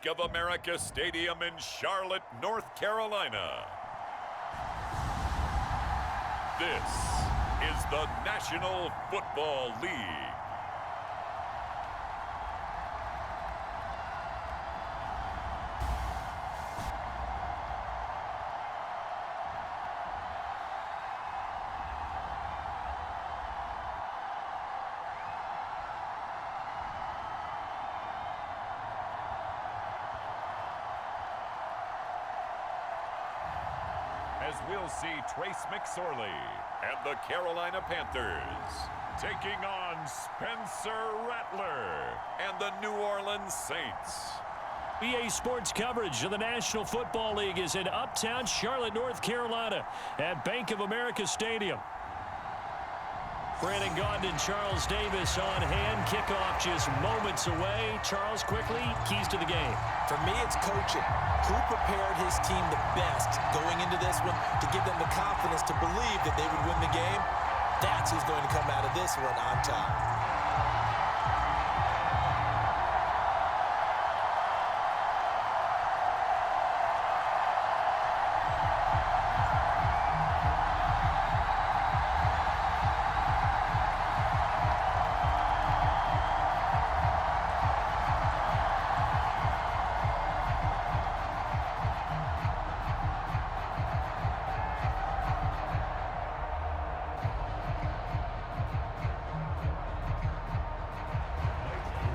Bank of America Stadium in Charlotte, North Carolina. This is the National Football League. As we'll see Trace McSorley and the Carolina Panthers taking on Spencer Rattler and the New Orleans Saints. EA Sports coverage of the National Football League is in uptown Charlotte, North Carolina at Bank of America Stadium. Brandon Gaudin and Charles Davis on hand. Kickoff just moments away. Charles, quickly, keys to the game. For me, it's coaching. Who prepared his team the best going into this one to give them the confidence to believe that they would win the game? That's who's going to come out of this one on top.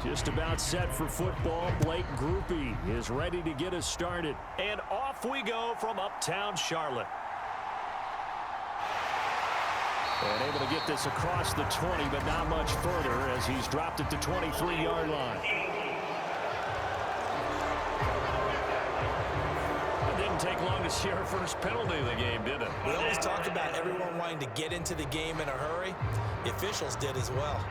Just about set for football. Blake Groupie is ready to get us started. And off we go from uptown Charlotte. And able to get this across the 20, but not much further as he's dropped it to 23-yard line. It didn't take long to share our first penalty of the game, did it? We always talk about everyone wanting to get into the game in a hurry. The officials did as well.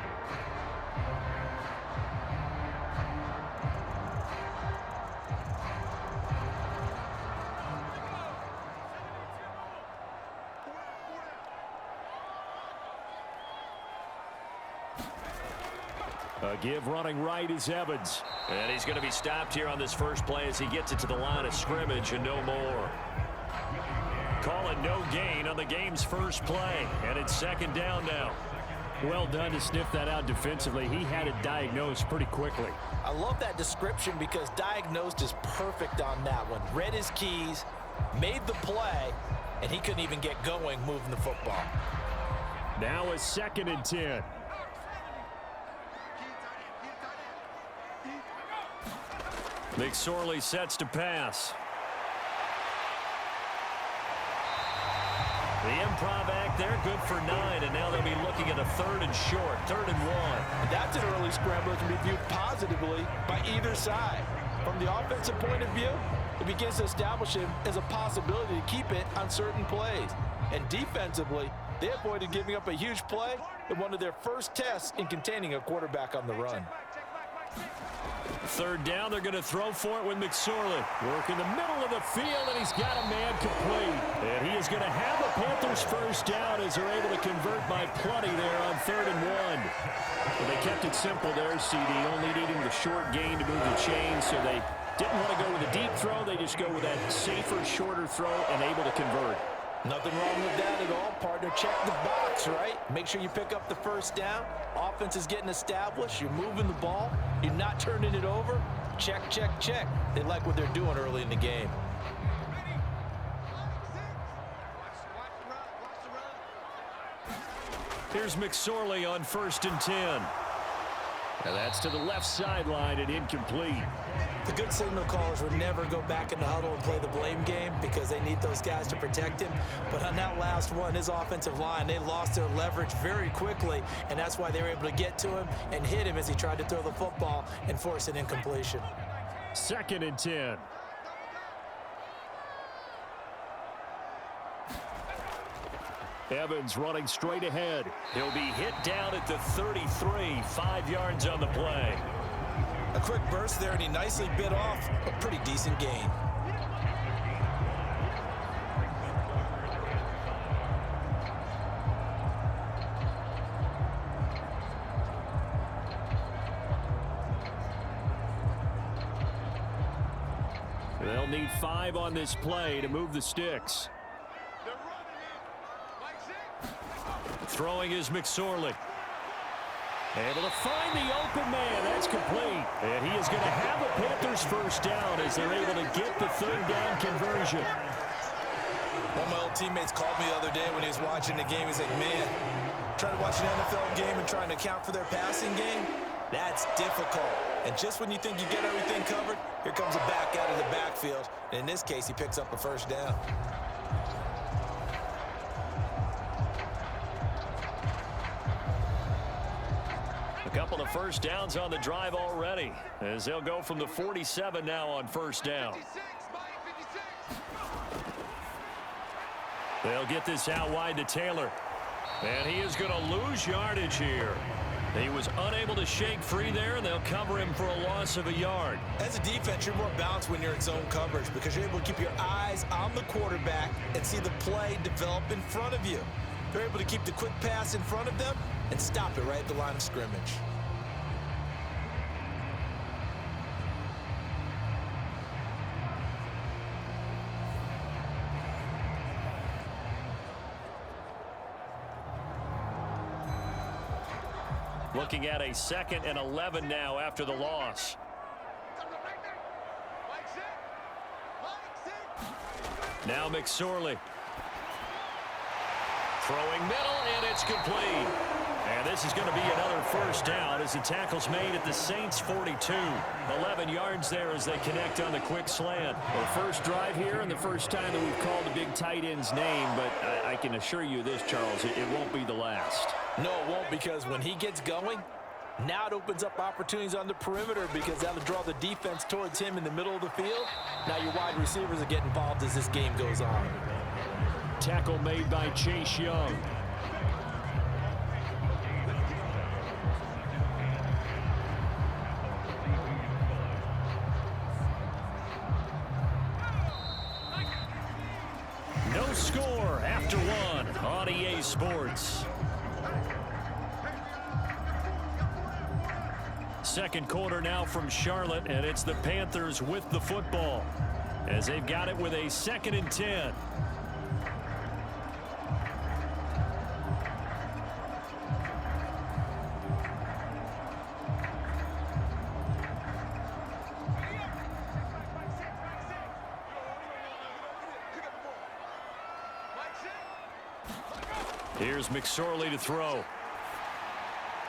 A give running right is Evans. And he's going to be stopped here on this first play as he gets it to the line of scrimmage and no more. Call it no gain on the game's first play. And it's second down now. Well done to sniff that out defensively. He had it diagnosed pretty quickly. I love that description because diagnosed is perfect on that one. Read his keys, made the play, and he couldn't even get going moving the football. Now a 2nd and 10. McSorley sets to pass. The improv act there, good for 9, and now they'll be looking at a 3rd and short, 3rd and 1. And that's an early scramble that can be viewed positively by either side. From the offensive point of view, it begins to establish him as a possibility to keep it on certain plays. And defensively, they avoided giving up a huge play in one of their first tests in containing a quarterback on the run. 3rd down, they're going to throw for it with McSorley. Work in the middle of the field, and he's got a man complete. And he is going to have the Panthers first down as they're able to convert by plenty there on 3rd and 1. Well, they kept it simple there, CD, only needing the short gain to move the chain, so they didn't want to go with a deep throw. They just go with that safer, shorter throw and able to convert. Nothing wrong with that at all, partner. Check the box, right? Make sure you pick up the first down. Offense is getting established. You're moving the ball. You're not turning it over. Check, check, check. They like what they're doing early in the game. Here's McSorley on 1st and 10. Now that's to the left sideline and incomplete. The good signal callers would never go back in the huddle and play the blame game because they need those guys to protect him. But on that last one, his offensive line, they lost their leverage very quickly, and that's why they were able to get to him and hit him as he tried to throw the football and force an incompletion. 2nd and 10. Evans running straight ahead. He'll be hit down at the 33, 5 yards on the play. A quick burst there, and he nicely bit off a pretty decent gain. need 5 on this play to move the sticks. Throwing is McSorley. Able to find the open man. That's complete. And he is going to have a Panthers first down as they're able to get the third down conversion. One of my old teammates called me the other day when he was watching the game. He's like, man, trying to watch an NFL game and trying to account for their passing game, that's difficult. And just when you think you get everything covered, here comes a back out of the backfield. And in this case, he picks up a first down. A couple of first downs on the drive already, as they'll go from the 47 now on first down. They'll get this out wide to Taylor. And he is going to lose yardage here. He was unable to shake free there, and they'll cover him for a loss of a yard. As a defense, you're more balanced when you're in zone coverage because you're able to keep your eyes on the quarterback and see the play develop in front of you. They're able to keep the quick pass in front of them and stop it right at the line of scrimmage. Looking at a 2nd and 11 now after the loss. Now McSorley. Throwing middle, and it's complete. And this is going to be another first down as the tackle's made at the Saints' 42. 11 yards there as they connect on the quick slant. Well, first drive here and the first time that we've called the big tight end's name, but I can assure you this, Charles, it won't be the last. No, it won't, because when he gets going, now it opens up opportunities on the perimeter because that'll draw the defense towards him in the middle of the field. Now your wide receivers are getting involved as this game goes on. Tackle made by Chase Young. No score after one on EA Sports. Second quarter now from Charlotte, and it's the Panthers with the football as they've got it with a 2nd and 10. Here's McSorley to throw.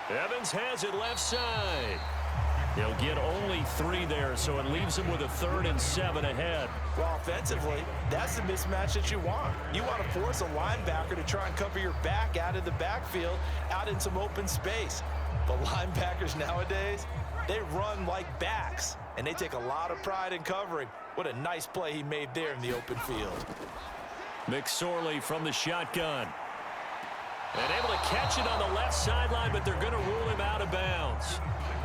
Evans has it left side. He'll get only 3 there, so it leaves him with a 3rd and 7 ahead. Well, offensively, that's the mismatch that you want. You want to force a linebacker to try and cover your back out of the backfield, out in some open space. But linebackers nowadays, they run like backs, and they take a lot of pride in covering. What a nice play he made there in the open field. McSorley from the shotgun. And able to catch it on the left sideline, but they're going to rule him out of bounds.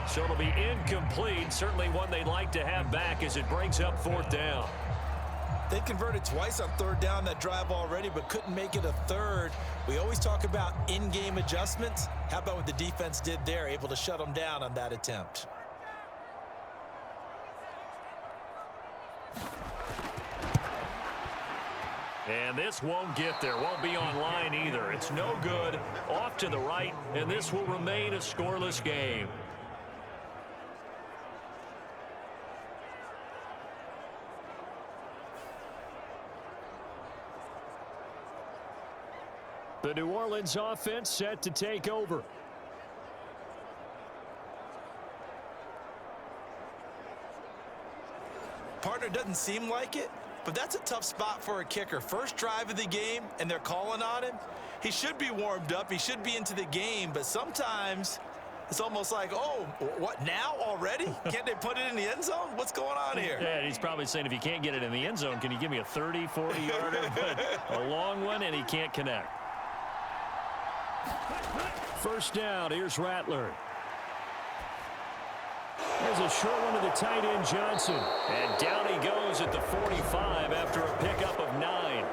So it'll be incomplete. Certainly one they'd like to have back as it brings up 4th down. They converted twice on 3rd down that drive already, but couldn't make it a 3rd. We always talk about in-game adjustments. How about what the defense did there, able to shut them down on that attempt? And this won't get there. Won't be online either. It's no good. Off to the right, and this will remain a scoreless game. The New Orleans offense set to take over. Partner, doesn't seem like it, but that's a tough spot for a kicker. First drive of the game, and they're calling on him. He should be warmed up. He should be into the game, but sometimes it's almost like, oh, what, now already? Can't they put it in the end zone? What's going on here? Yeah, he's probably saying, if you can't get it in the end zone, can you give me a 30, 40-yarder? But a long one, and he can't connect. First down, here's Rattler. There's a short one to the tight end, Johnson. And down he goes at the 45 after a pickup of 9.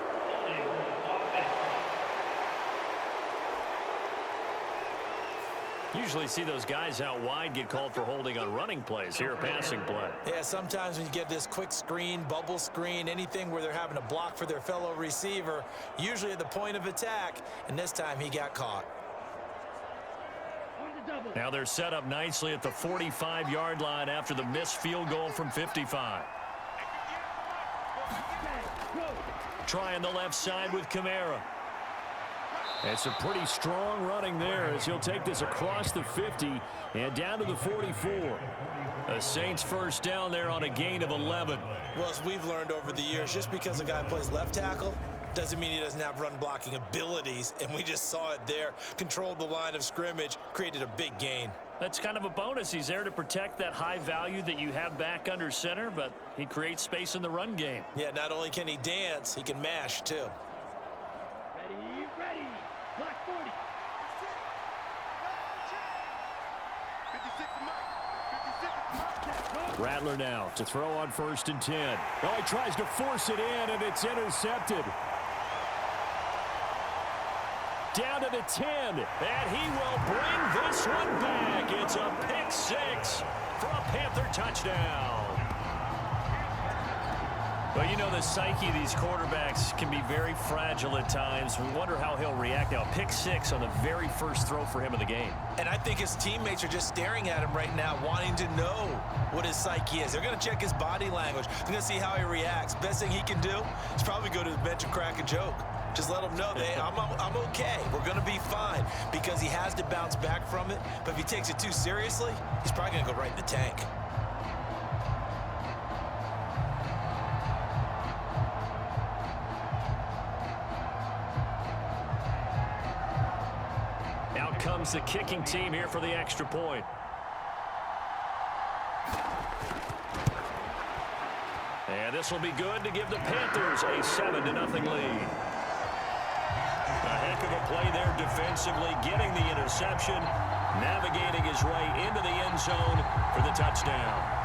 Usually see those guys out wide get called for holding on running plays. Here, a passing play. Yeah, sometimes when you get this quick screen, bubble screen, anything where they're having to block for their fellow receiver, usually at the point of attack, and this time he got caught. Now they're set up nicely at the 45-yard line after the missed field goal from 55. Trying the left side with Kamara. It's a pretty strong running there as he'll take this across the 50 and down to the 44. The Saints first down there on a gain of 11. Well, as we've learned over the years, just because a guy plays left tackle doesn't mean he doesn't have run blocking abilities, and we just saw it there. Controlled the line of scrimmage, created a big gain. That's kind of a bonus. He's there to protect that high value that you have back under center, but he creates space in the run game. Yeah, not only can he dance, he can mash too. Ready. Black 40. 56 Rattler now to throw on 1st and 10. Oh, he tries to force it in, and it's intercepted. Down to the 10, and he will bring this one back. It's a pick 6 for a Panther touchdown. Well, you know, the psyche of these quarterbacks can be very fragile at times. We wonder how he'll react now. Pick 6 on the very first throw for him in the game. And I think his teammates are just staring at him right now, wanting to know what his psyche is. They're going to check his body language. They're going to see how he reacts. Best thing he can do is probably go to the bench and crack a joke. Just let him know that I'm okay. We're going to be fine, because he has to bounce back from it. But if he takes it too seriously, he's probably going to go right in the tank. Out comes the kicking team here for the extra point. And this will be good to give the Panthers a 7-0 lead. A heck of a play there defensively, getting the interception, navigating his way into the end zone for the touchdown.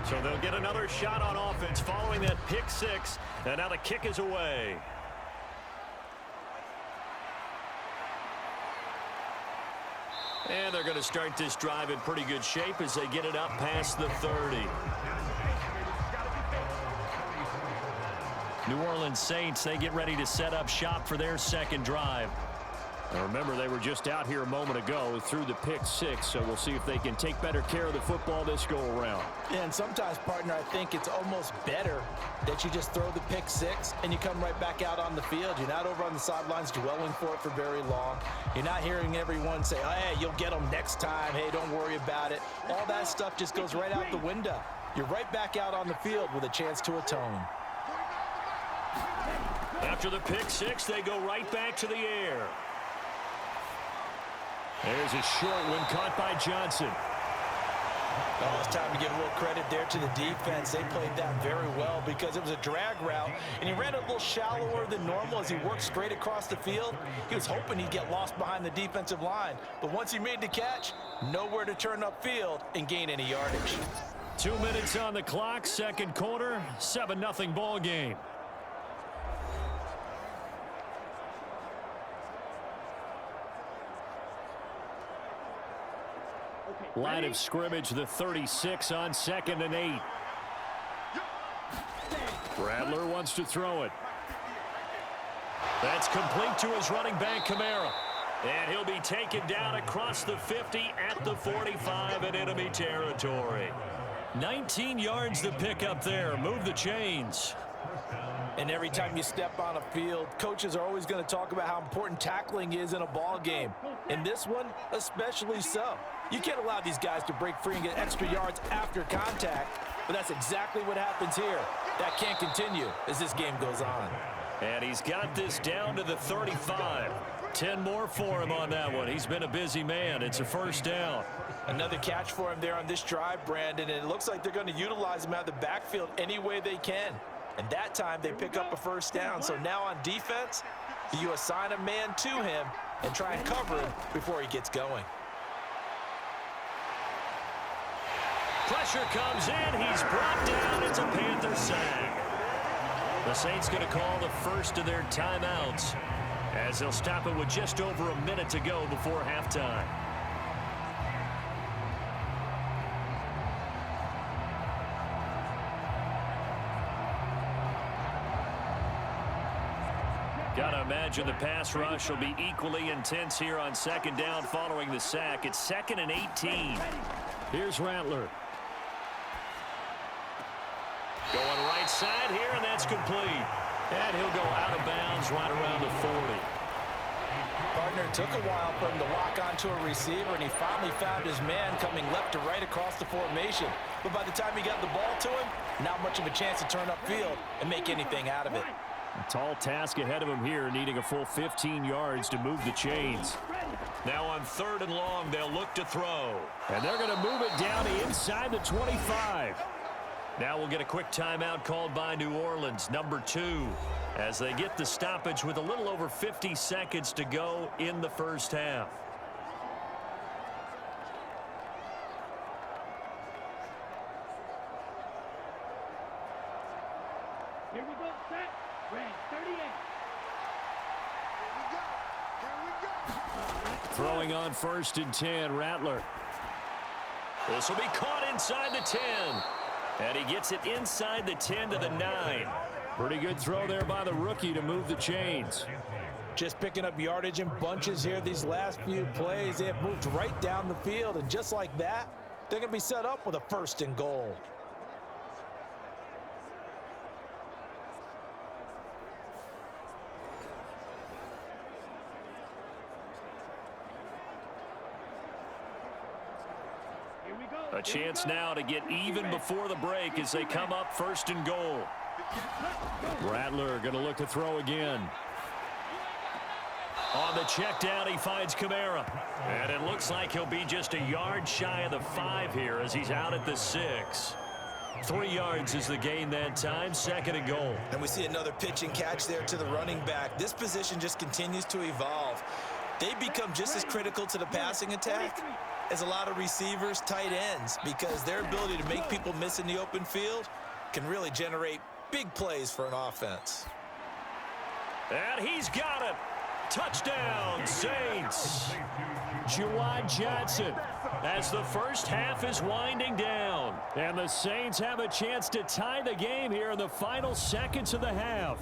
So they'll get another shot on offense following that pick 6, and now the kick is away. And they're going to start this drive in pretty good shape as they get it up past the 30. New Orleans Saints, they get ready to set up shop for their second drive. Now remember, they were just out here a moment ago through the pick 6, so we'll see if they can take better care of the football this go-around. Yeah, and sometimes, partner, I think it's almost better that you just throw the pick 6 and you come right back out on the field. You're not over on the sidelines dwelling for it for very long. You're not hearing everyone say, oh, hey, you'll get them next time. Hey, don't worry about it. All that stuff just goes right out the window. You're right back out on the field with a chance to atone. After the pick 6, they go right back to the air. There's a short one caught by Johnson. Oh, it's time to give a little credit there to the defense. They played that very well because it was a drag route, and he ran a little shallower than normal as he worked straight across the field. He was hoping he'd get lost behind the defensive line, but once he made the catch, nowhere to turn upfield and gain any yardage. 2 minutes on the clock, second quarter, 7-0 ball game. Line of scrimmage, the 36 on 2nd and 8. Rattler wants to throw it. That's complete to his running back, Kamara. And he'll be taken down across the 50 at the 45 in enemy territory. 19 yards to pick up there. Move the chains. And every time you step on a field, coaches are always going to talk about how important tackling is in a ball game. In this one, especially so. You can't allow these guys to break free and get extra yards after contact, but that's exactly what happens here. That can't continue as this game goes on. And he's got this down to the 35. 10 more for him on that one. He's been a busy man. It's a first down. Another catch for him there on this drive, Brandon, and it looks like they're going to utilize him out of the backfield any way they can. And that time they pick up a first down. So now on defense, you assign a man to him and try and cover him before he gets going. Pressure comes in. He's brought down. It's a Panther sack. The Saints going to call the first of their timeouts as they'll stop it with just over a minute to go before halftime. Gotta imagine the pass rush will be equally intense here on second down following the sack. It's 2nd and 18. Here's Rattler. Going right side here, and that's complete. And he'll go out of bounds right around the 40. Gardner took a while for him to lock onto a receiver, and he finally found his man coming left to right across the formation. But by the time he got the ball to him, not much of a chance to turn upfield and make anything out of it. A tall task ahead of him here, needing a full 15 yards to move the chains. Now on 3rd and long, they'll look to throw. And they're going to move it down to inside the 25. Now we'll get a quick timeout called by New Orleans, number 2, as they get the stoppage with a little over 50 seconds to go in the first half. Here we go, set, red, 38. Throwing on 1st and 10, Rattler. This will be caught inside the 10. And he gets it inside the 10 to the 9. Pretty good throw there by the rookie to move the chains. Just picking up yardage in bunches here these last few plays. They have moved right down the field, and just like that, they're going to be set up with a 1st and goal. A chance now to get even before the break as they come up 1st and goal. Rattler going to look to throw again. On the check down, he finds Kamara. And it looks like he'll be just a yard shy of the 5 here as he's out at the 6. 3 yards is the gain that time, 2nd and goal. And we see another pitch and catch there to the running back. This position just continues to evolve. They become just as critical to the passing attack as a lot of receivers, tight ends, because their ability to make people miss in the open field can really generate big plays for an offense. And he's got it. Touchdown, Saints. Juwan Johnson as the first half is winding down. And the Saints have a chance to tie the game here in the final seconds of the half.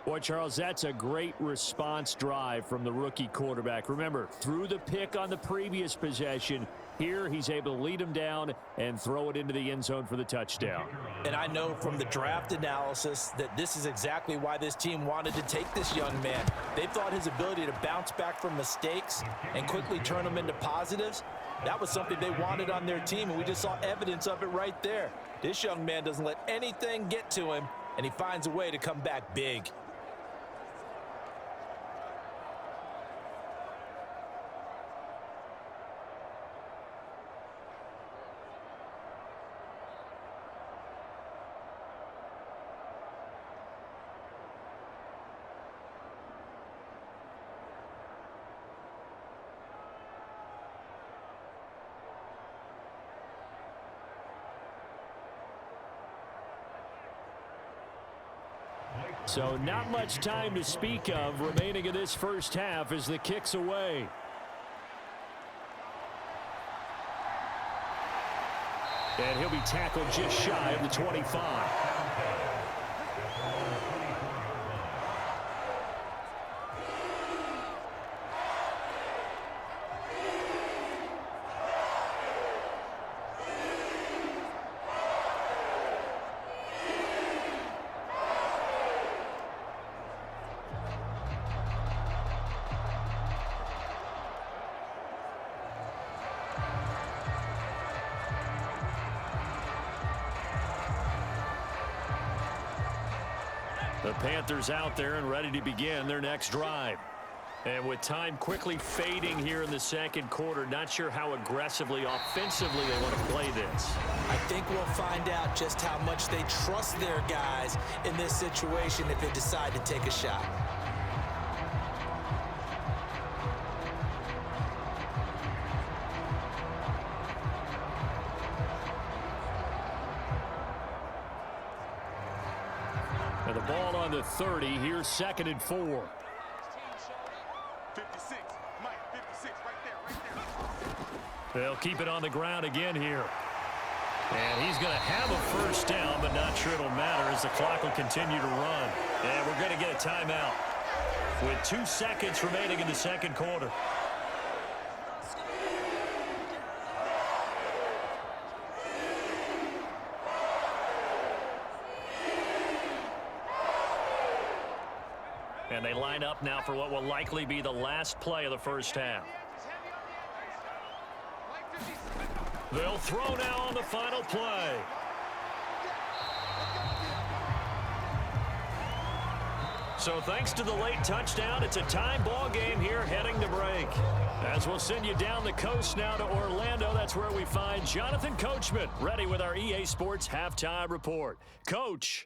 Boy, Charles, that's a great response drive from the rookie quarterback. Remember, threw the pick on the previous possession. Here, he's able to lead him down and throw it into the end zone for the touchdown. And I know from the draft analysis that this is exactly why this team wanted to take this young man. They thought his ability to bounce back from mistakes and quickly turn them into positives, that was something they wanted on their team, and we just saw evidence of it right there. This young man doesn't let anything get to him, and he finds a way to come back big. So not much time to speak of remaining in this first half as the kick's away. And he'll be tackled just shy of the 25. The Panthers out there and ready to begin their next drive. And with time quickly fading here in the second quarter, not sure how aggressively, offensively they want to play this. I think we'll find out just how much they trust their guys in this situation if they decide to take a shot. And the ball on the 30. Here's 2nd and 4. 56, Mike, 56, right there. They'll keep it on the ground again here. And he's going to have a first down, but not sure it'll matter as the clock will continue to run. And we're going to get a timeout with 2 seconds remaining in the second quarter. And they line up now for what will likely be the last play of the first half. They'll throw now on the final play. So thanks to the late touchdown, it's a tie ball game here heading to break. As we'll send you down the coast now to Orlando, that's where we find Jonathan Coachman ready with our EA Sports Halftime Report. Coach.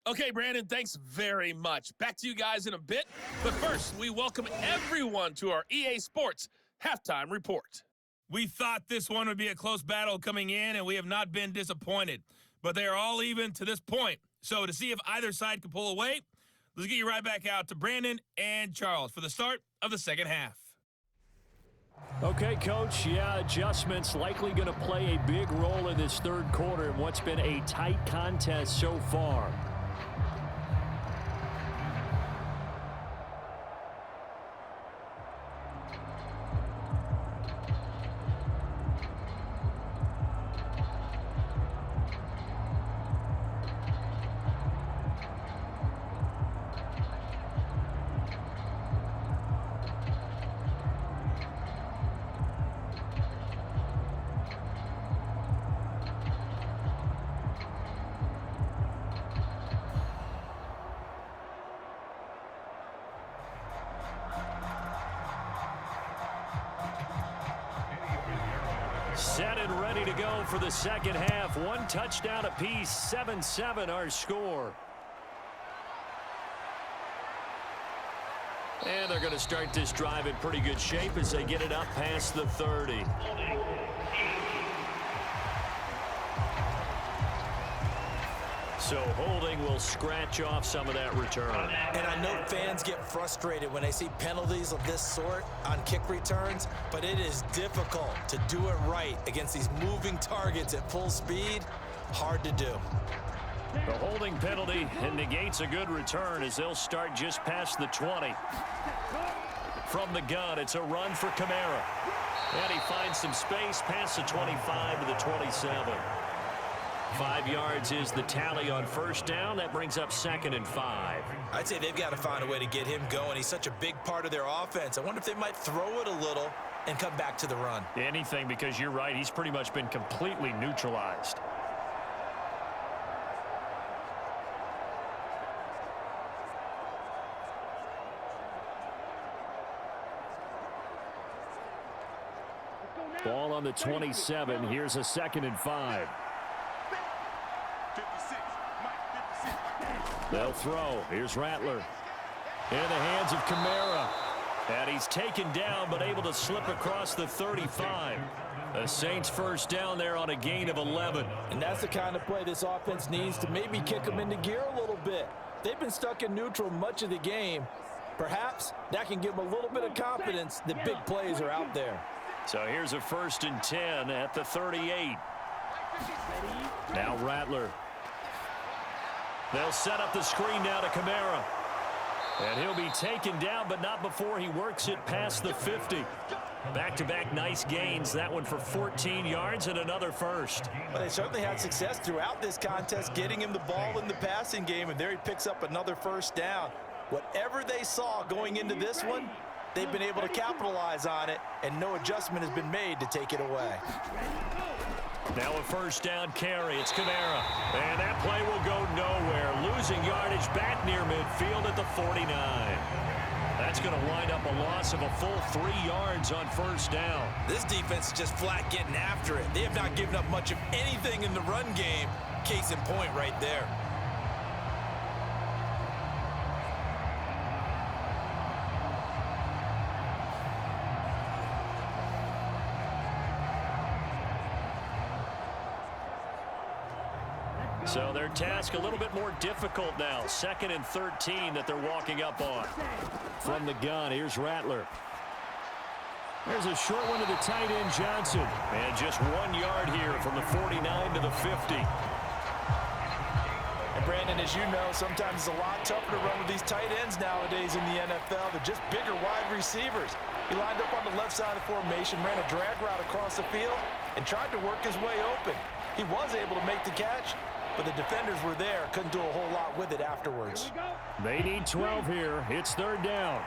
Okay, Brandon, thanks very much. Back to you guys in a bit. But first, we welcome everyone to our EA Sports Halftime Report. We thought this one would be a close battle coming in, and we have not been disappointed. But they are all even to this point. So to see if either side can pull away, let's get you right back out to Brandon and Charles for the start of the second half. Okay, Coach, adjustments likely going to play a big role in this third quarter in what's been a tight contest so far. Set and ready to go for the second half. 1 touchdown apiece, 7-7 our score. And they're going to start this drive in pretty good shape as they get it up past the 30. So holding will scratch off some of that return. And I know fans get frustrated when they see penalties of this sort on kick returns, but it is difficult to do it right against these moving targets at full speed. Hard to do. The holding penalty negates a good return as they'll start just past the 20. From the gun, it's a run for Kamara. And he finds some space past the 25 to the 27. 5 yards is the tally on first down. That brings up 2nd and 5. I'd say they've got to find a way to get him going. He's such a big part of their offense. I wonder if they might throw it a little and come back to the run. Anything, because you're right. He's pretty much been completely neutralized. Ball on the 27. Here's a 2nd and 5. 56, Mike, 56. They'll throw. Here's Rattler. In the hands of Kamara. And he's taken down but able to slip across the 35. The Saints first down there on a gain of 11. And that's the kind of play this offense needs to maybe kick them into gear a little bit. They've been stuck in neutral much of the game. Perhaps that can give them a little bit of confidence that big plays are out there. So here's a 1st and 10 at the 38. Now Rattler. They'll set up the screen now to Kamara. And he'll be taken down, but not before he works it past the 50. Back-to-back nice gains. That one for 14 yards and another first. Well, they certainly had success throughout this contest, getting him the ball in the passing game, and there he picks up another first down. Whatever they saw going into this one, they've been able to capitalize on it, and no adjustment has been made to take it away. Now a first down carry. It's Kamara. And that play will go nowhere. Losing yardage back near midfield at the 49. That's going to wind up a loss of a full 3 yards on first down. This defense is just flat getting after it. They have not given up much of anything in the run game. Case in point right there. So their task a little bit more difficult now. 2nd and 13 that they're walking up on. From the gun, here's Rattler. There's a short one to the tight end, Johnson. And just 1 yard here from the 49 to the 50. And Brandon, as you know, sometimes it's a lot tougher to run with these tight ends nowadays in the NFL. They're just bigger wide receivers. He lined up on the left side of the formation, ran a drag route across the field, and tried to work his way open. He was able to make the catch, but the defenders were there, couldn't do a whole lot with it afterwards. They need 12 here. It's 3rd down.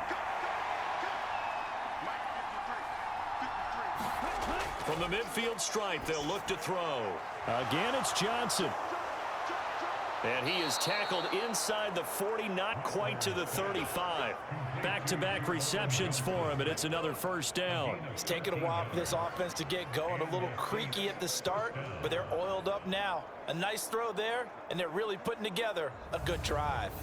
From the midfield stripe, they'll look to throw. Again, it's Johnson. And he is tackled inside the 40, not quite to the 35. Back-to-back receptions for him, and it's another first down. It's taken a while for this offense to get going. A little creaky at the start, but they're oiled up now. A nice throw there, and they're really putting together a good drive.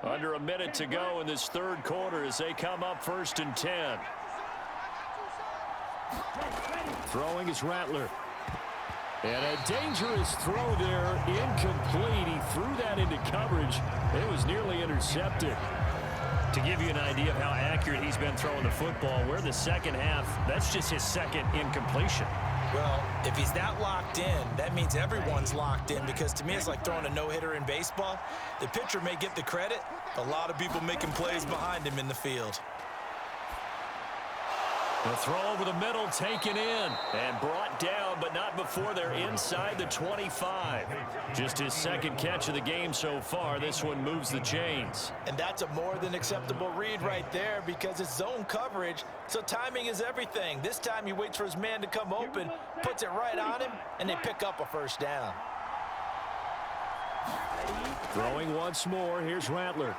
Under a minute to go in this 3rd quarter as they come up 1st and 10. Throwing is Rattler. And a dangerous throw there, incomplete. He threw that into coverage. It was nearly intercepted. To give you an idea of how accurate he's been throwing the football, we're the second half. That's just his 2nd incompletion. Well, if he's that locked in, that means everyone's locked in, because to me it's like throwing a no-hitter in baseball. The pitcher may get the credit, a lot of people making plays behind him in the field. The throw over the middle taken in and brought down, but not before they're inside the 25. Just his 2nd catch of the game so far. This one moves the chains. And that's a more than acceptable read right there, because it's zone coverage, so timing is everything. This time he waits for his man to come open, puts it right on him, and they pick up a first down. Throwing once more, here's Rattler.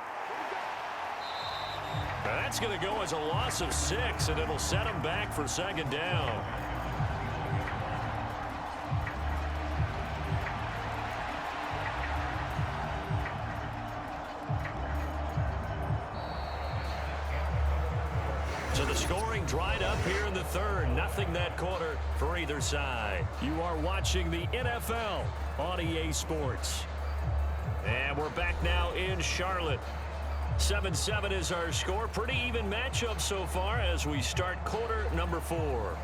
That's going to go as a loss of 6, and it'll set him back for 2nd down. So the scoring dried up here in the 3rd. Nothing that quarter for either side. You are watching the NFL on EA Sports. And we're back now in Charlotte. 7-7 is our score. Pretty even matchup so far as we start quarter number 4.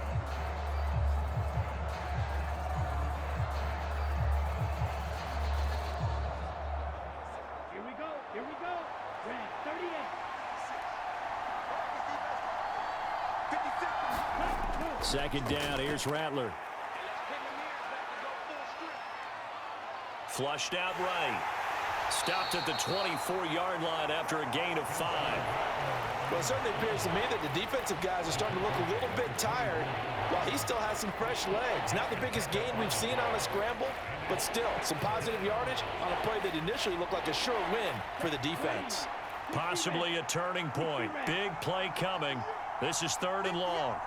Here we go. Here we go. Red 38. 2nd down, here's Rattler. Flushed out right. Stopped at the 24-yard line after a gain of 5. Well, it certainly appears to me that the defensive guys are starting to look a little bit tired, while he still has some fresh legs. Not the biggest gain we've seen on a scramble, but still some positive yardage on a play that initially looked like a sure win for the defense. Possibly a turning point. Big play coming. This is 3rd and long.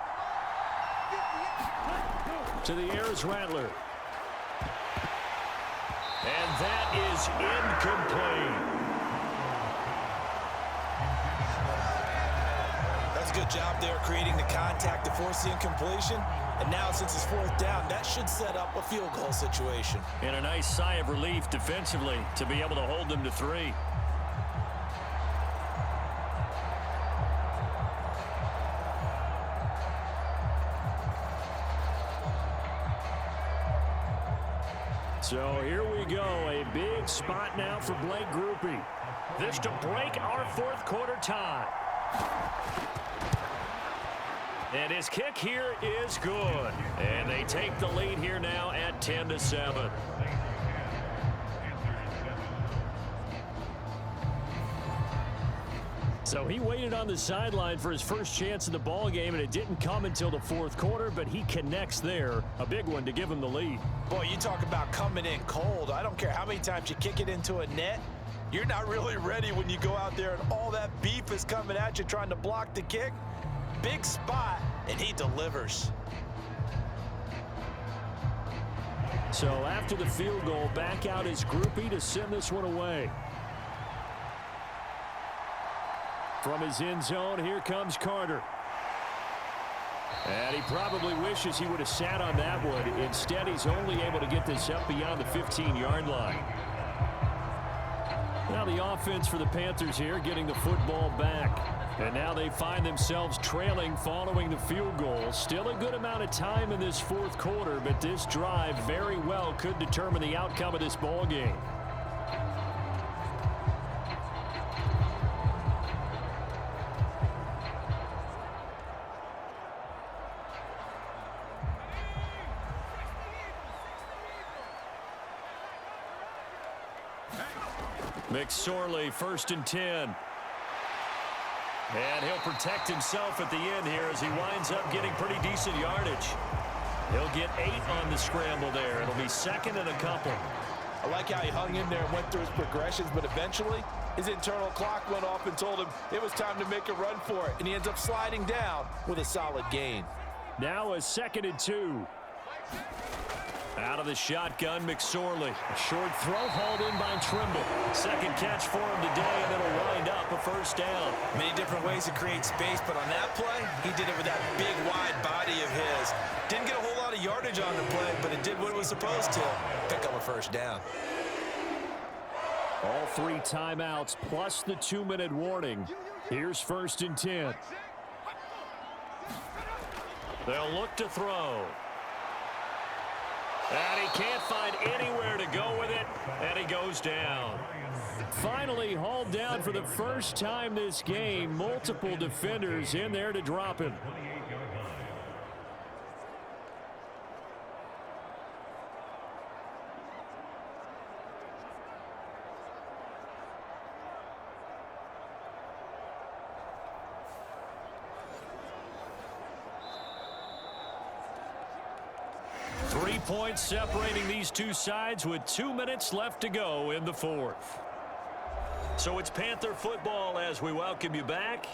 To the air is Rattler. And that is incomplete. That's a good job there creating the contact to force the incompletion. And now since it's 4th down, that should set up a field goal situation. And a nice sigh of relief defensively to be able to hold them to 3. So here we go, a big spot now for Blake Groupie. This to break our 4th quarter tie. And his kick here is good. And they take the lead here now at 10-7. So he waited on the sideline for his first chance in the ball game, and it didn't come until the fourth quarter, but he connects there. A big one to give him the lead. Boy, you talk about coming in cold. I don't care how many times you kick it into a net. You're not really ready when you go out there and all that beef is coming at you trying to block the kick. Big spot, and he delivers. So after the field goal, back out his groupie to send this one away. From his end zone, here comes Carter. And he probably wishes he would have sat on that one. Instead, he's only able to get this up beyond the 15-yard line. Now the offense for the Panthers here getting the football back. And now they find themselves trailing following the field goal. Still a good amount of time in this fourth quarter, but this drive very well could determine the outcome of this ball game. McSorley, 1st and 10. And he'll protect himself at the end here as he winds up getting pretty decent yardage. He'll get 8 on the scramble there. It'll be 2nd and a couple. I like how he hung in there and went through his progressions, but eventually his internal clock went off and told him it was time to make a run for it, and he ends up sliding down with a solid gain. Now a 2nd and 2. Out of the shotgun, McSorley. A short throw hauled in by Trimble. Second catch for him today, and it'll wind up a first down. Many different ways to create space, but on that play, he did it with that big, wide body of his. Didn't get a whole lot of yardage on the play, but it did what it was supposed to. Pick up a first down. All 3 timeouts plus the 2-minute warning. Here's 1st and 10. They'll look to throw. And he can't find anywhere to go with it, and he goes down. Finally hauled down for the first time this game. Multiple defenders in there to drop him. Points separating these two sides with 2 minutes left to go in the fourth. So it's Panther football as we welcome you back.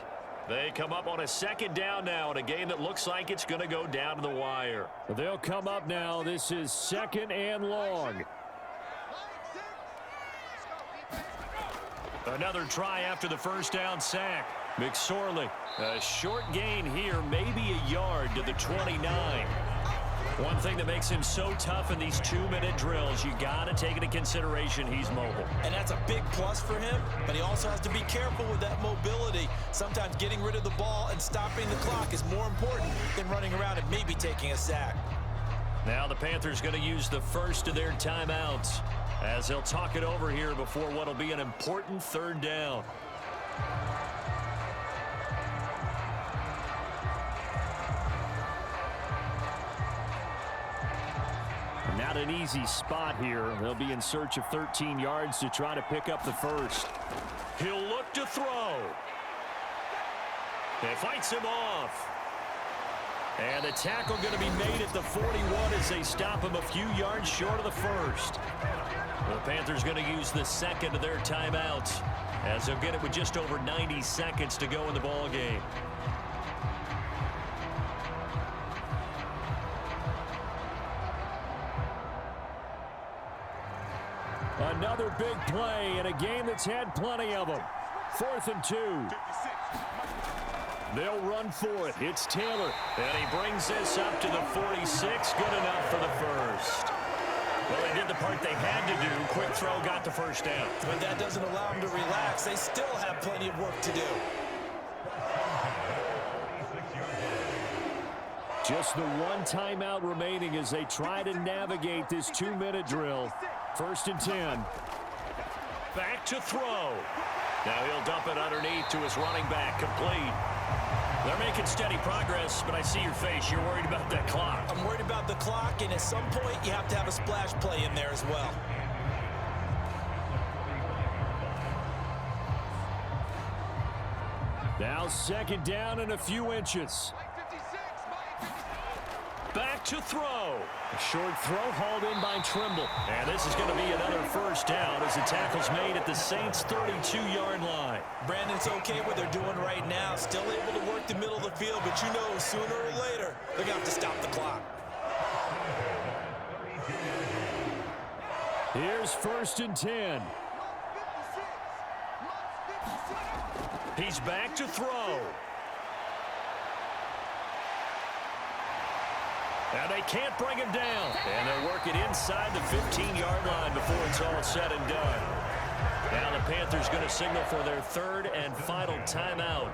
They come up on a 2nd down now in a game that looks like it's going to go down to the wire. They'll come up now. This is 2nd and long. Another try after the first down sack. McSorley, a short gain here, maybe a yard to the 29. One thing that makes him so tough in these 2-minute drills, you got to take into consideration he's mobile. And that's a big plus for him, but he also has to be careful with that mobility. Sometimes getting rid of the ball and stopping the clock is more important than running around and maybe taking a sack. Now the Panthers going to use the first of their timeouts as they'll talk it over here before what will be an important 3rd down. Not an easy spot here. They'll be in search of 13 yards to try to pick up the first. He'll look to throw. It fights him off. And the tackle going to be made at the 41 as they stop him a few yards short of the first. The Panthers going to use the 2nd of their timeouts as they'll get it with just over 90 seconds to go in the ball game. Another big play in a game that's had plenty of them. 4th and 2. They'll run for it. It's Taylor. And he brings this up to the 46. Good enough for the first. Well, they did the part they had to do. Quick throw got the first down. But that doesn't allow them to relax. They still have plenty of work to do. Just the 1 timeout remaining as they try to navigate this 2-minute drill. 1st and 10. Back to throw. Now he'll dump it underneath to his running back. Complete. They're making steady progress, but I see your face. You're worried about that clock. I'm worried about the clock, and at some point, you have to have a splash play in there as well. Now second down and a few inches. Back to throw. A short throw hauled in by Trimble. And this is going to be another first down as the tackle's made at the Saints' 32-yard line. Brandon, it's okay what they're doing right now. Still able to work the middle of the field, but you know sooner or later, they're going to have to stop the clock. Here's 1st and 10. He's back to throw. And they can't bring him down. And they're working inside the 15-yard line before it's all said and done. Now the Panthers going to signal for their 3rd and final timeout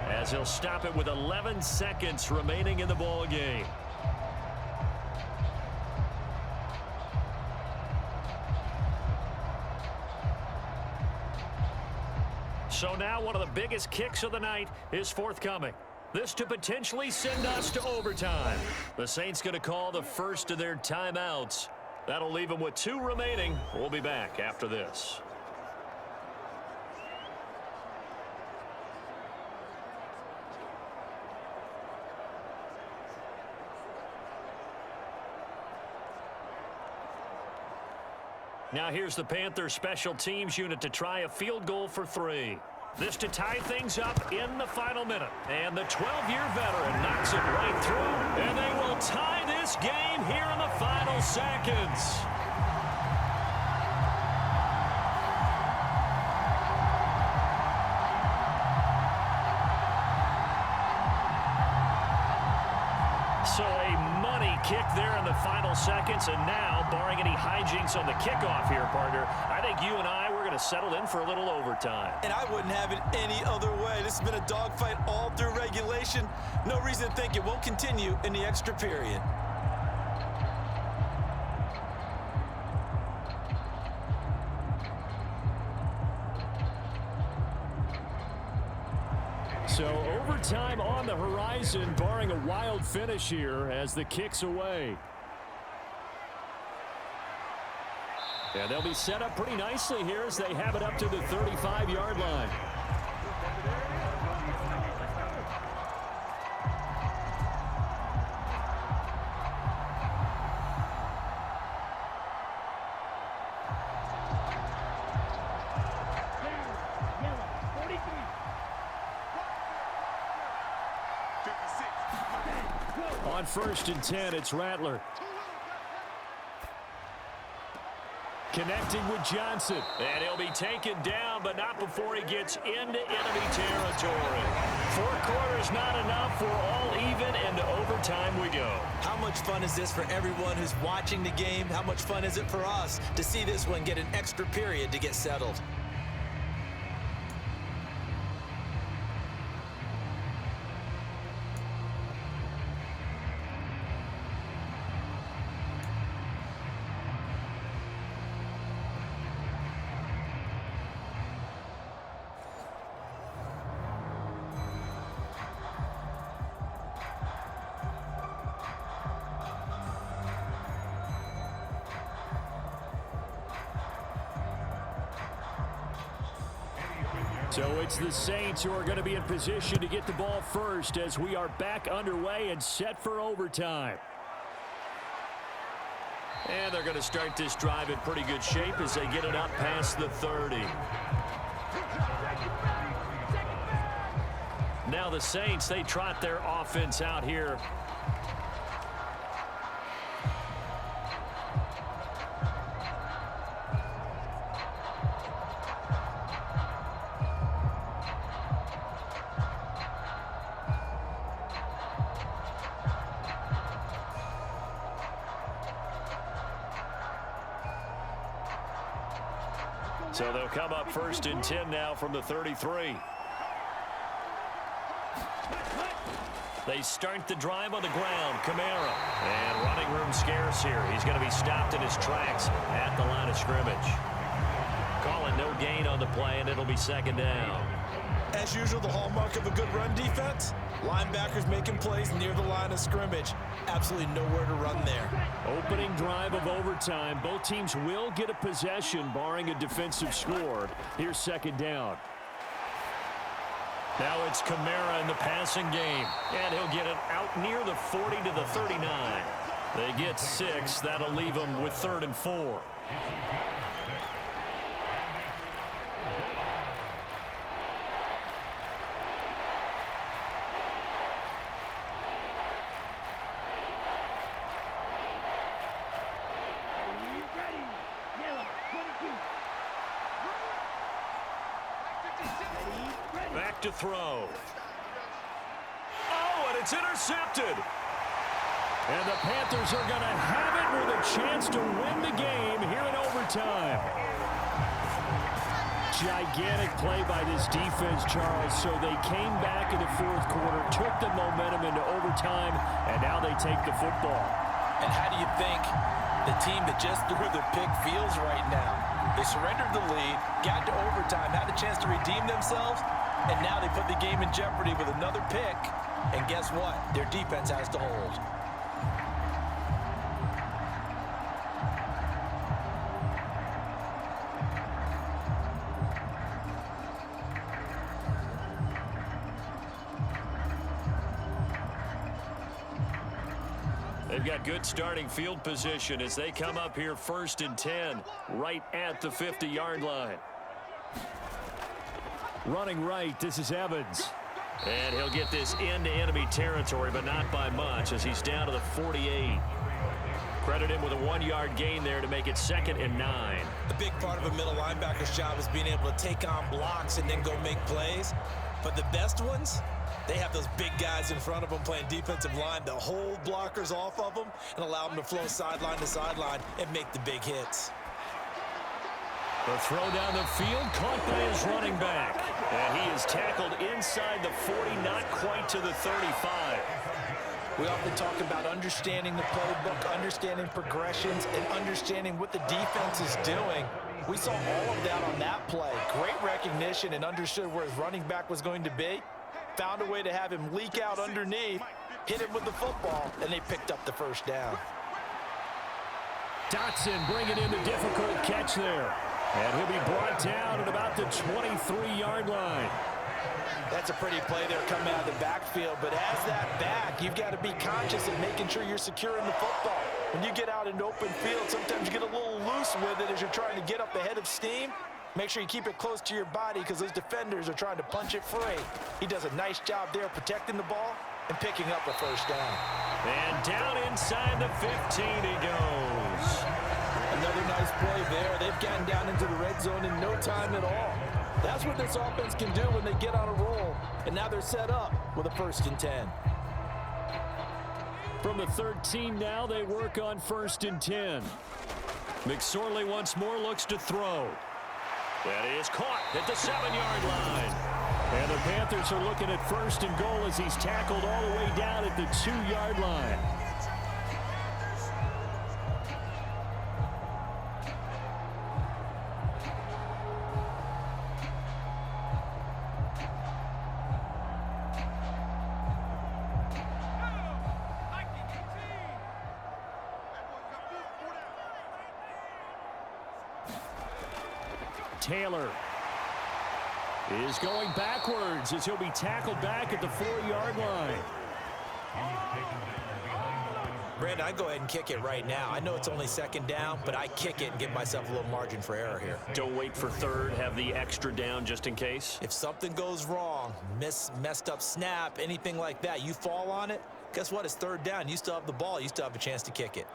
as he'll stop it with 11 seconds remaining in the ball game. So now one of the biggest kicks of the night is forthcoming. This to potentially send us to overtime. The Saints going to call the first of their timeouts. That'll leave them with 2 remaining. We'll be back after this. Now here's the Panthers special teams unit to try a field goal for 3. This to tie things up in the final minute. And the 12-year veteran knocks it right through. And they will tie this game here in the final seconds. So a money kick there in the final seconds. And now, barring any hijinks on the kickoff here, partner, I think you and I, we're going to settle in for a little overtime. And I wouldn't have it any other way. This has been a dogfight all through regulation. No reason to think it won't continue in the extra period. So overtime on the horizon, barring a wild finish here as the kick's away. And they'll be set up pretty nicely here as they have it up to the 35-yard line. On 1st and 10, it's Rattler. Connecting with Johnson. And he'll be taken down, but not before he gets into enemy territory. 4 quarters not enough. We're all even, and to overtime we go. How much fun is this for everyone who's watching the game? How much fun is it for us to see this one get an extra period to get settled? So it's the Saints who are going to be in position to get the ball first as we are back underway and set for overtime. And they're going to start this drive in pretty good shape as they get it up past the 30. Now the Saints, they trot their offense out here. So they'll come up 1st and 10 now from the 33. They start the drive on the ground. Kamara. And running room scarce here. He's going to be stopped in his tracks at the line of scrimmage. Calling no gain on the play, and it'll be 2nd down. As usual, the hallmark of a good run defense, linebackers making plays near the line of scrimmage. Absolutely nowhere to run there. Opening drive of overtime. Both teams will get a possession, barring a defensive score. Here's second down. Now it's Kamara in the passing game, and he'll get it out near the 40 to the 39. They get 6. That'll leave them with 3rd and 4. Ready. Yellow. 22. Ready. Back to throw. Oh, and it's intercepted. And the Panthers are going to have it with a chance to win the game here in overtime. Gigantic play by this defense, Charles. So they came back in the fourth quarter, took the momentum into overtime, and now they take the football. And how do you think the team that just threw the pick feels right now? They surrendered the lead, got to overtime, had a chance to redeem themselves, and now they put the game in jeopardy with another pick. And guess what? Their defense has to hold. They've got good starting field position as they come up here 1st and 10, right at the 50-yard line. Running right, this is Evans. And he'll get this into enemy territory, but not by much as he's down to the 48. Credit him with a 1-yard gain there to make it 2nd and 9. The big part of a middle linebacker's job is being able to take on blocks and then go make plays. But the best ones, they have those big guys in front of them playing defensive line to hold blockers off of them and allow them to flow sideline to sideline and make the big hits. The throw down the field, caught by his running back. And he is tackled inside the 40, not quite to the 35. We often talk about understanding the playbook, understanding progressions, and understanding what the defense is doing. We saw all of that on that play. Great recognition and understood where his running back was going to be. Found a way to have him leak out underneath, hit him with the football, and they picked up the first down. Dotson bringing in the difficult catch there. And he'll be brought down at about the 23-yard line. That's a pretty play there coming out of the backfield, but as that back, you've got to be conscious of making sure you're securing the football. When you get out into open field, sometimes you get a little loose with it as you're trying to get up ahead of steam. Make sure you keep it close to your body because those defenders are trying to punch it free. He does a nice job there protecting the ball and picking up a first down. And down inside the 15 he goes. Another nice play there. They've gotten down into the red zone in no time at all. That's what this offense can do when they get on a roll. And now they're set up with a 1st and 10. From the 13 now, they work on 1st and 10. McSorley once more looks to throw. That is caught at the 7-yard line. And the Panthers are looking at 1st and goal as he's tackled all the way down at the 2-yard line. Taylor is going backwards as he'll be tackled back at the 4-yard line. Brandon, I'd go ahead and kick it right now. I know it's only 2nd down, but I kick it and give myself a little margin for error here. Don't wait for 3rd, have the extra down just in case. If something goes wrong, messed up snap, anything like that, you fall on it, guess what? It's 3rd down. You still have the ball. You still have a chance to kick it.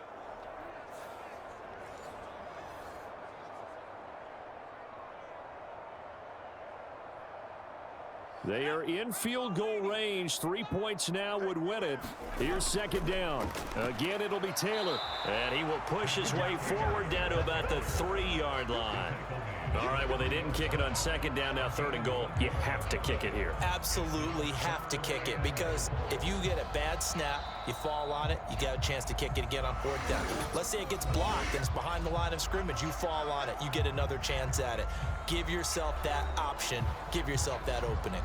They are in field goal range. 3 points now would win it. Here's 2nd down. Again, it'll be Taylor. And he will push his way forward down to about the 3-yard line. All right, well, they didn't kick it on second down, now third and goal. You have to kick it here. Absolutely have to kick it, because if you get a bad snap, you fall on it, you got a chance to kick it again on fourth down. Let's say it gets blocked and it's behind the line of scrimmage. You fall on it, you get another chance at it. Give yourself that option. Give yourself that opening.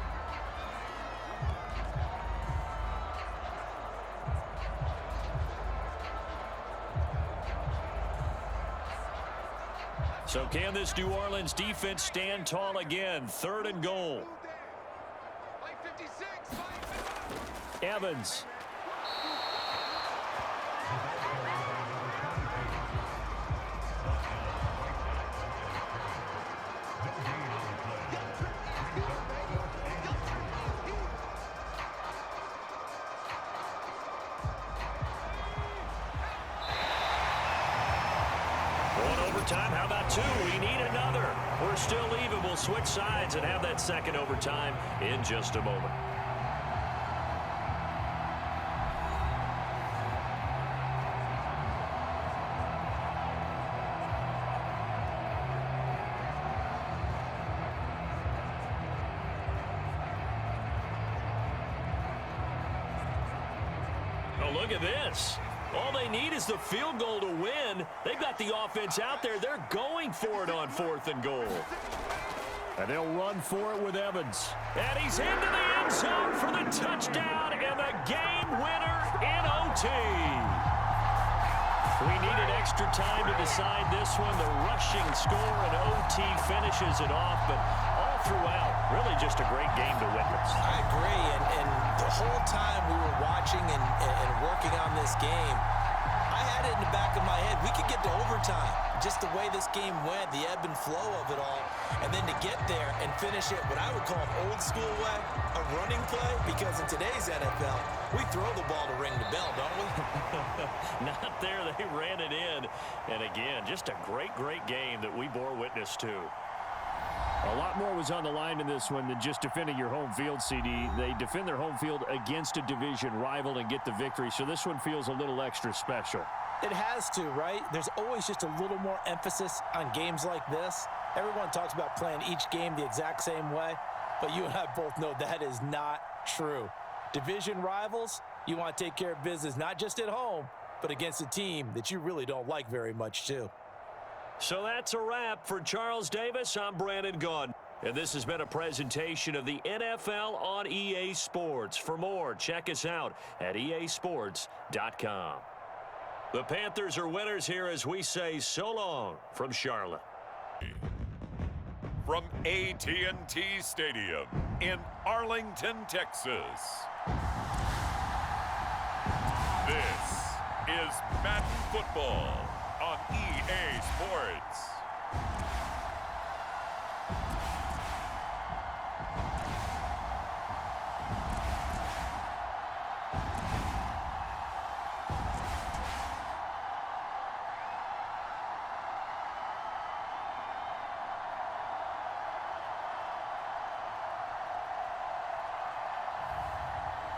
So can this New Orleans defense stand tall again? Third and goal. Evans. Overtime, how about two? We need another. We're still even. We'll switch sides and have that second overtime in just a moment. Oh, look at this. All they need is the field goal to win. They've got the offense out there. They're going for it on fourth and goal. And they'll run for it with Evans. And he's into the end zone for the touchdown and the game winner in OT. We needed extra time to decide this one. The rushing score and OT finishes it off, but all throughout, really just a great game to witness. I agree, and the whole time we were watching and working on this game, I had it in the back of my head. We could get to overtime. Just the way this game went, the ebb and flow of it all, and then to get there and finish it what I would call an old school way, a running play, because in today's NFL, we throw the ball to ring the bell, don't we? Not there. They ran it in. And again, just a great, great game that we bore witness to. A lot more was on the line in this one than just defending your home field, CD. They defend their home field against a division rival and get the victory, so this one feels a little extra special. It has to, right? There's always just a little more emphasis on games like this. Everyone talks about playing each game the exact same way, but you and I both know that is not true. Division rivals, you want to take care of business not just at home, but against a team that you really don't like very much, too. So that's a wrap for Charles Davis. I'm Brandon Gunn. And this has been a presentation of the NFL on EA Sports. For more, check us out at easports.com. The Panthers are winners here as we say so long from Charlotte. From AT&T Stadium in Arlington, Texas. This is Madden Football on EA Sports.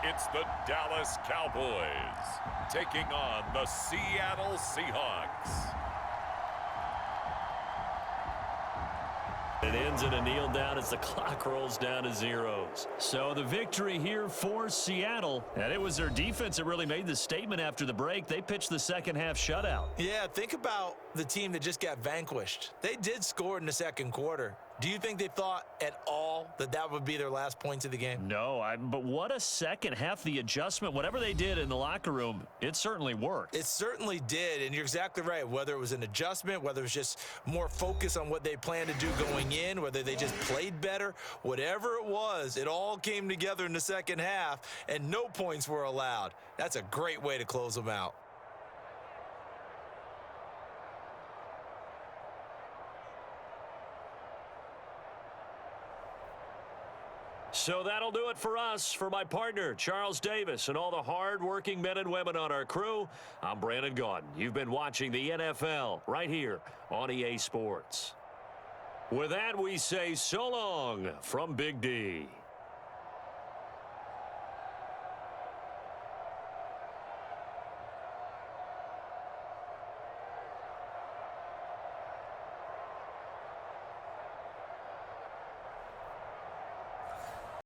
It's the Dallas Cowboys taking on the Seattle Seahawks. It ends in a kneel down as the clock rolls down to zeros. So the victory here for Seattle, and it was their defense that really made the statement after the break. They pitched the second half shutout. Yeah, think about the team that just got vanquished. They did score in the second quarter. Do you think they thought at all that that would be their last points of the game? No, but what a second half. The adjustment, whatever they did in the locker room, it certainly worked. It certainly did, and you're exactly right. Whether it was an adjustment, whether it was just more focus on what they planned to do going in, whether they just played better, whatever it was, it all came together in the second half, and no points were allowed. That's a great way to close them out. So that'll do it for us. For my partner, Charles Davis, and all the hard-working men and women on our crew, I'm Brandon Gaudin. You've been watching the NFL right here on EA Sports. With that, we say so long from Big D.